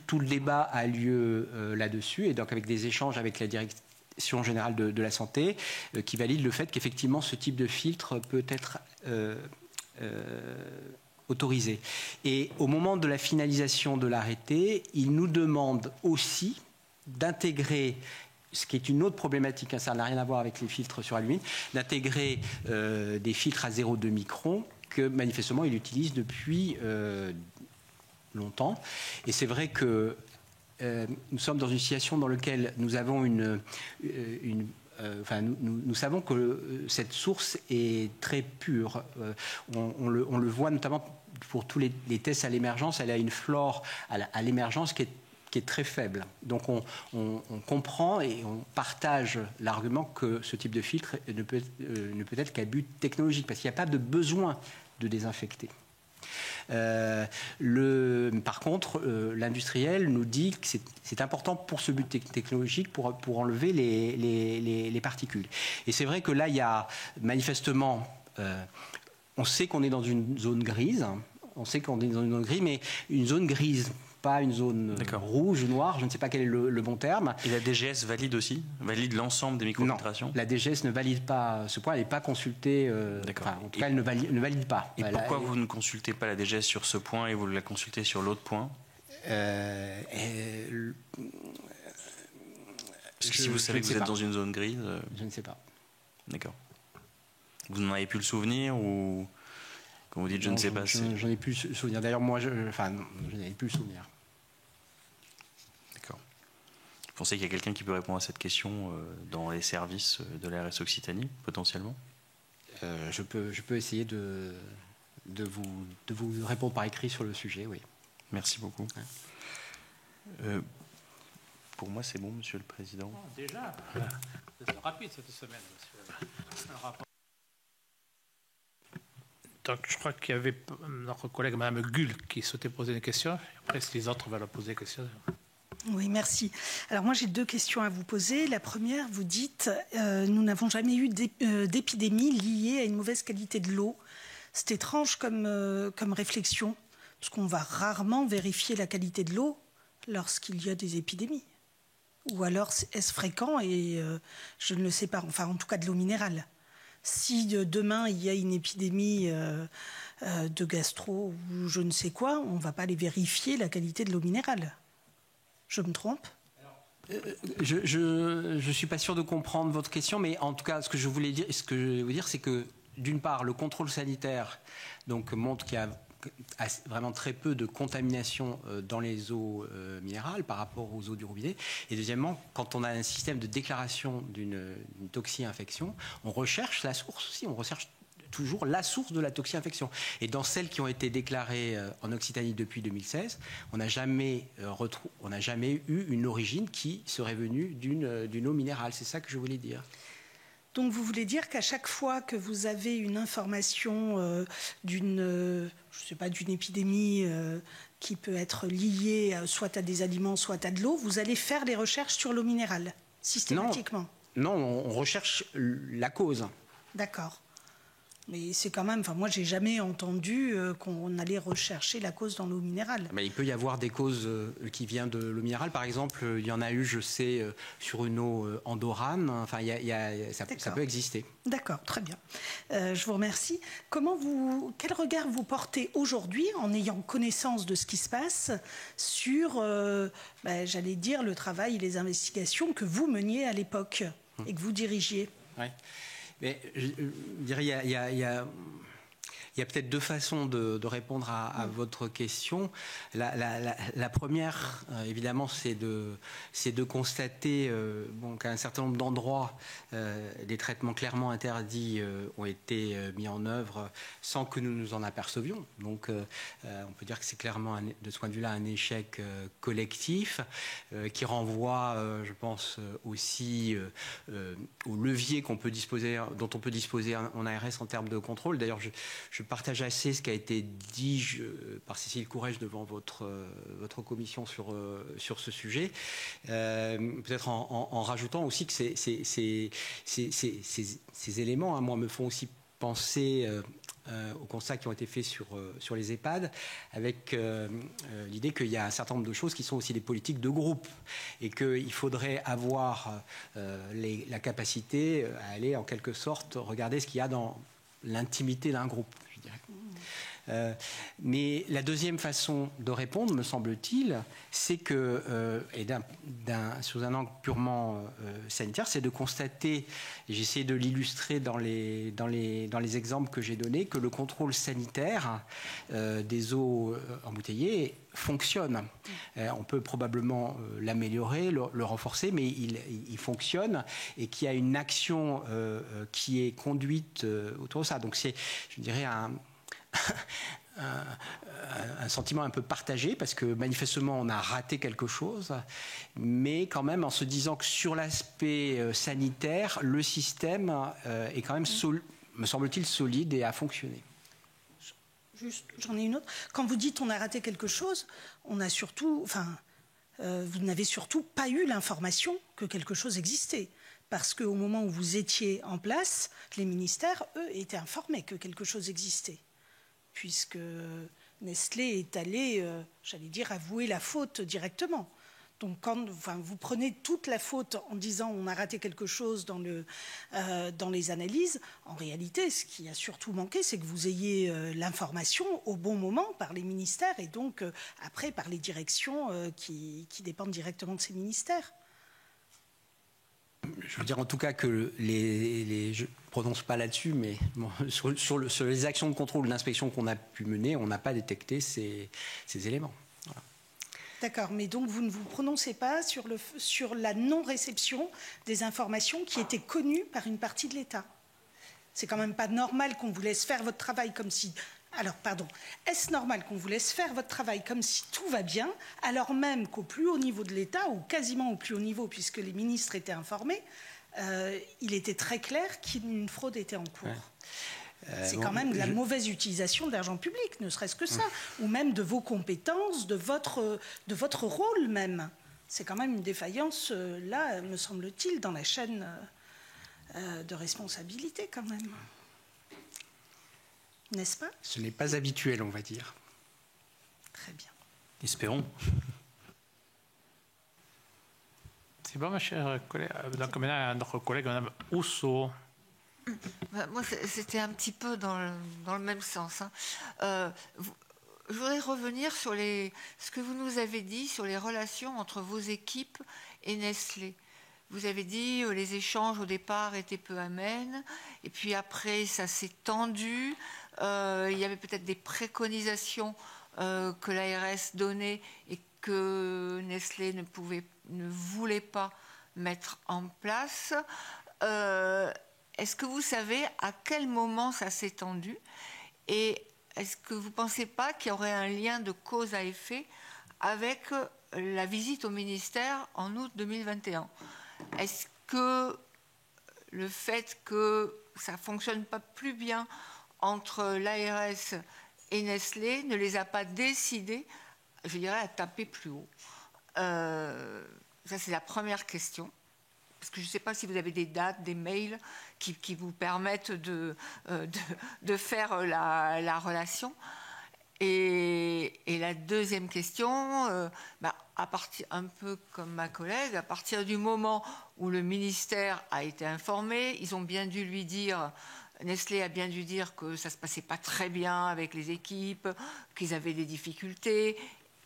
Speaker 2: tout le débat a lieu là-dessus, et donc avec des échanges avec la Direction générale de la santé qui valide le fait qu'effectivement ce type de filtre peut être autorisé. Et au moment de la finalisation de l'arrêté, il nous demande aussi d'intégrer, ce qui est une autre problématique, ça n'a rien à voir avec les filtres sur alumine, d'intégrer des filtres à 0,2 microns que manifestement il utilise depuis longtemps. Et c'est vrai que nous sommes dans une situation dans laquelle nous avons nous savons que cette source est très pure. On le voit notamment pour tous les tests à l'émergence, elle a une flore à l'émergence qui est très faible. Donc on comprend et on partage l'argument que ce type de filtre ne peut être qu'à but technologique, parce qu'il n'y a pas de besoin de désinfecter. Par contre, l'industriel nous dit que c'est important pour ce but technologique, pour enlever les particules. Et c'est vrai que là, il y a manifestement... on sait qu'on est dans une zone grise, mais une zone grise pas une zone rouge ou noire, je ne sais pas quel est le bon terme.
Speaker 3: Et la DGS valide aussi? Valide l'ensemble des microfiltrations?
Speaker 2: Non, la DGS ne valide pas ce point, elle n'est pas consultée, en tout cas elle ne valide pas.
Speaker 3: Et pourquoi vous ne consultez pas la DGS sur ce point et vous la consultez sur l'autre point? Parce que si vous savez que vous êtes dans une zone grise...
Speaker 2: Je ne sais pas.
Speaker 3: D'accord. Vous n'en avez plus le souvenir ou quand vous dites je ne sais pas?
Speaker 2: J'en ai plus le souvenir. D'ailleurs, moi, je n'en ai plus le souvenir.
Speaker 3: D'accord. Vous pensez qu'il y a quelqu'un qui peut répondre à cette question dans les services de l'ARS Occitanie, potentiellement?
Speaker 2: Je peux essayer de vous répondre par écrit sur le sujet, oui.
Speaker 3: Merci beaucoup. Pour moi, c'est bon, Monsieur le Président.
Speaker 1: Oh, déjà, c'est rapide cette semaine, monsieur. Donc, je crois qu'il y avait notre collègue Mme Gull qui souhaitait poser une question. Après, si les autres veulent poser des questions.
Speaker 4: Oui, merci. Alors moi, j'ai 2 questions à vous poser. La première, vous dites nous n'avons jamais eu d'épidémie liée à une mauvaise qualité de l'eau. C'est étrange comme réflexion, parce qu'on va rarement vérifier la qualité de l'eau lorsqu'il y a des épidémies. Ou alors, est-ce fréquent? Et je ne le sais pas. Enfin, en tout cas, de l'eau minérale. Si demain, il y a une épidémie de gastro ou je ne sais quoi, on ne va pas aller vérifier la qualité de l'eau minérale. Je me trompe?
Speaker 2: Je ne suis pas sûr de comprendre votre question, mais en tout cas, ce que je voulais vous dire, c'est que, d'une part, le contrôle sanitaire montre qu'il y a vraiment très peu de contamination dans les eaux minérales par rapport aux eaux du robinet. Et deuxièmement, quand on a un système de déclaration d'une toxi-infection, on recherche la source aussi, on recherche toujours la source de la toxi-infection. Et dans celles qui ont été déclarées en Occitanie depuis 2016, on n'a jamais eu une origine qui serait venue d'une eau minérale. C'est ça que je voulais dire.
Speaker 4: Donc vous voulez dire qu'à chaque fois que vous avez une information d'une épidémie qui peut être liée soit à des aliments, soit à de l'eau, vous allez faire des recherches sur l'eau minérale, systématiquement?
Speaker 2: Non, on recherche la cause.
Speaker 4: D'accord. Mais c'est quand même... Enfin, moi, j'ai jamais entendu qu'on allait rechercher la cause dans l'eau minérale.
Speaker 2: Mais il peut y avoir des causes qui viennent de l'eau minérale. Par exemple, il y en a eu, je sais, sur une eau andorrane. Enfin, ça peut exister.
Speaker 4: D'accord, très bien. Je vous remercie. Quel regard vous portez aujourd'hui, en ayant connaissance de ce qui se passe, sur, j'allais dire, le travail et les investigations que vous meniez à l'époque et que vous dirigiez?
Speaker 2: Oui. Mais je dirais il y a peut-être 2 façons de répondre à votre question. La première, évidemment, c'est de constater qu'à un certain nombre d'endroits, des traitements clairement interdits ont été mis en œuvre sans que nous nous en apercevions. Donc, on peut dire que c'est clairement, de ce point de vue-là, un échec collectif qui renvoie, je pense, aussi au levier dont on peut disposer en ARS en termes de contrôle. D'ailleurs, je partage assez ce qui a été dit par Cécile Courrèges devant votre commission sur ce sujet. Peut-être en rajoutant aussi que ces éléments, moi, me font aussi penser aux constats qui ont été faits sur les EHPAD, avec l'idée qu'il y a un certain nombre de choses qui sont aussi des politiques de groupe et qu'il faudrait avoir la capacité à aller en quelque sorte regarder ce qu'il y a dans l'intimité d'un groupe, je dirais. Mais la deuxième façon de répondre, me semble-t-il, c'est que, sous un angle purement sanitaire, c'est de constater, et j'ai essayé de l'illustrer dans les exemples que j'ai donnés, que le contrôle sanitaire des eaux embouteillées fonctionne. On peut probablement l'améliorer, le renforcer, mais il fonctionne et qu'il y a une action qui est conduite autour de ça. Donc c'est, je dirais, un sentiment un peu partagé parce que manifestement on a raté quelque chose, mais quand même en se disant que sur l'aspect sanitaire, le système est quand même, me semble-t-il, solide et a fonctionné.
Speaker 4: Juste, j'en ai une autre. Quand vous dites on a raté quelque chose, on a surtout, vous n'avez surtout pas eu l'information que quelque chose existait. Parce qu'au moment où vous étiez en place, les ministères, eux, étaient informés que quelque chose existait. Puisque Nestlé est allé, j'allais dire, avouer la faute directement. Donc quand vous prenez toute la faute en disant on a raté quelque chose dans les analyses, en réalité, ce qui a surtout manqué, c'est que vous ayez l'information au bon moment par les ministères et donc après par les directions qui dépendent directement de ces ministères.
Speaker 2: Je veux dire en tout cas que je ne prononce pas là-dessus, mais bon, sur les actions de contrôle d'inspection qu'on a pu mener, on n'a pas détecté ces éléments. Voilà.
Speaker 4: D'accord, mais donc vous ne vous prononcez pas sur la non-réception des informations qui étaient connues par une partie de l'État. C'est quand même pas normal qu'on vous laisse faire votre travail comme si... Alors, pardon, est-ce normal qu'on vous laisse faire votre travail comme si tout va bien, alors même qu'au plus haut niveau de l'État, ou quasiment au plus haut niveau, puisque les ministres étaient informés, il était très clair qu'une fraude était en cours. Ouais. C'est quand même de la mauvaise utilisation de l'argent public, ne serait-ce que ça, ou même de vos compétences, de votre rôle même. C'est quand même une défaillance, là, me semble-t-il, dans la chaîne de responsabilité quand même. N'est-ce pas?
Speaker 2: Ce n'est pas habituel, on va dire.
Speaker 4: Très bien.
Speaker 3: Espérons.
Speaker 1: C'est bon, ma chère collègue. Donc maintenant, notre collègue, Mme Housseau.
Speaker 5: Moi, c'était un petit peu dans le même sens. Je voudrais revenir sur ce que vous nous avez dit sur les relations entre vos équipes et Nestlé. Vous avez dit que les échanges au départ étaient peu amènes, et puis après ça s'est tendu. Il y avait peut-être des préconisations que l'ARS donnait et que Nestlé ne voulait pas mettre en place. Est-ce que vous savez à quel moment ça s'est tendu? Et est-ce que vous ne pensez pas qu'il y aurait un lien de cause à effet avec la visite au ministère en août 2021? Est-ce que le fait que ça ne fonctionne pas plus bien entre l'ARS et Nestlé ne les a pas décidés, je dirais, à taper plus haut? Ça, c'est la première question. Parce que je ne sais pas si vous avez des dates, des mails qui vous permettent de faire la relation. Et la deuxième question, un peu comme ma collègue, à partir du moment où le ministère a été informé, ils ont bien dû lui dire, Nestlé a bien dû dire que ça ne se passait pas très bien avec les équipes, qu'ils avaient des difficultés.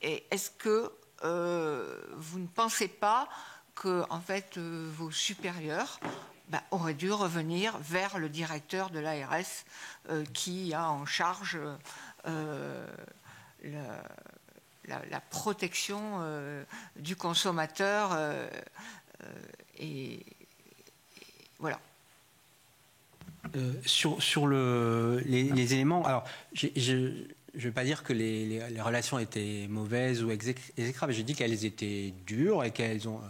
Speaker 5: Et est-ce que vous ne pensez pas que en fait, vos supérieurs auraient dû revenir vers le directeur de l'ARS qui a en charge la protection du consommateur et voilà.
Speaker 2: Sur les éléments, alors je ne vais pas dire que les relations étaient mauvaises ou exécrables. J'ai dit qu'elles étaient dures et qu'elles ont...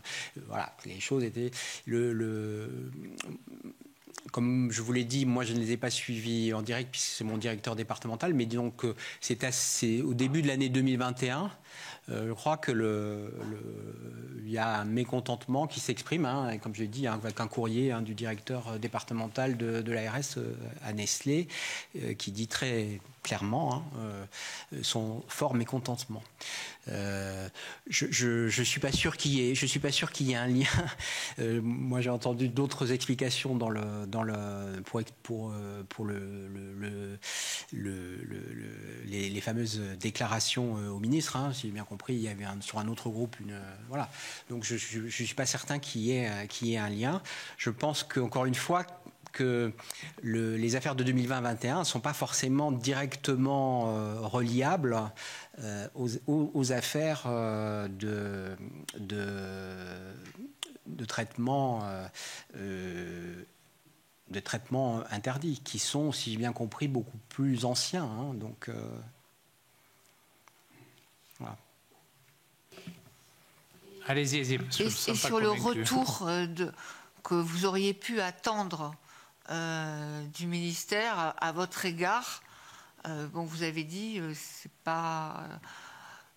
Speaker 2: voilà, les choses étaient... Comme je vous l'ai dit, moi je ne les ai pas suivis en direct puisque c'est mon directeur départemental, mais disons que c'est au début de l'année 2021. Je crois que il y a un mécontentement qui s'exprime, et comme je l'ai dit, avec un courrier du directeur départemental de l'ARS à Nestlé, qui dit très clairement son fort mécontentement. Je suis pas sûr qu'il y ait un lien. Moi, j'ai entendu d'autres explications pour les fameuses déclarations au ministre. Si j'ai bien compris, il y avait sur un autre groupe voilà. Donc, je suis pas certain qu'il y ait un lien. Je pense qu'encore une fois, que les affaires de 2020-21 ne sont pas forcément directement reliables aux affaires de traitement interdit, qui sont, si j'ai bien compris, beaucoup plus anciens. Donc, voilà.
Speaker 1: Allez-y.
Speaker 5: Et sur le retour que vous auriez pu attendre du ministère à votre égard, vous avez dit c'est pas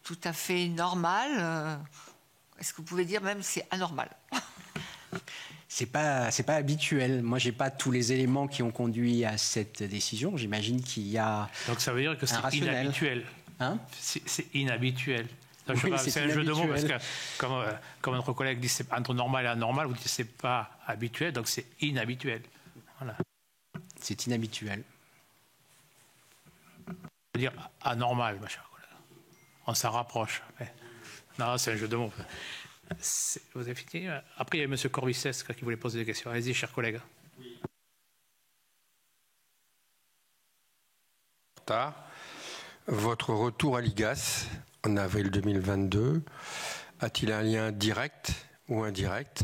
Speaker 5: tout à fait normal. Est-ce que vous pouvez dire même c'est anormal?
Speaker 2: C'est pas habituel. Moi, j'ai pas tous les éléments qui ont conduit à cette décision. J'imagine qu'il y a
Speaker 1: donc ça veut dire que c'est
Speaker 2: irrationnel.
Speaker 1: inhabituel.
Speaker 2: Hein?
Speaker 1: C'est inhabituel.
Speaker 2: Oui,
Speaker 1: c'est un jeu de mots parce que, comme notre collègue dit, c'est entre normal et anormal, vous dites c'est pas habituel, donc c'est inhabituel. Voilà.
Speaker 2: C'est inhabituel.
Speaker 1: Je veux dire anormal, ma chère collègue. On s'en rapproche. Mais, non, c'est un jeu de mots. Vous avez fini? Après, il y a M. Corbicès qui voulait poser des questions. Allez-y, chers collègues. Oui.
Speaker 6: Votre retour à l'IGAS en avril 2022 a-t-il un lien direct ou indirect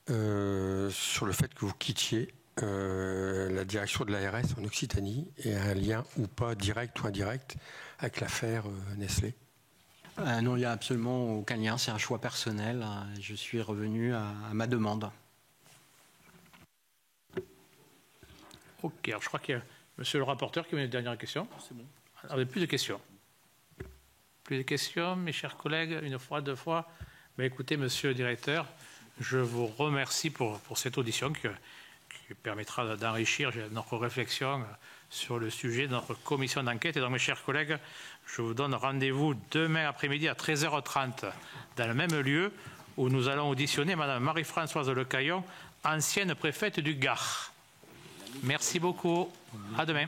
Speaker 6: sur le fait que vous quittiez la direction de l'ARS en Occitanie, et un lien ou pas direct ou indirect avec l'affaire Nestlé?
Speaker 2: Non, il n'y a absolument aucun lien, c'est un choix personnel. Je suis revenu à ma demande.
Speaker 1: Ok, alors je crois qu'il y a monsieur le rapporteur qui a une dernière question. C'est bon. Alors, plus de questions. Plus de questions, mes chers collègues, une fois, deux fois. Mais écoutez, monsieur le directeur, je vous remercie pour cette audition qui permettra d'enrichir notre réflexion sur le sujet de notre commission d'enquête. Et donc, mes chers collègues, je vous donne rendez-vous demain après-midi à 13h30 dans le même lieu où nous allons auditionner Mme Marie-Françoise Lecaillon, ancienne préfète du Gard. Merci beaucoup. À demain.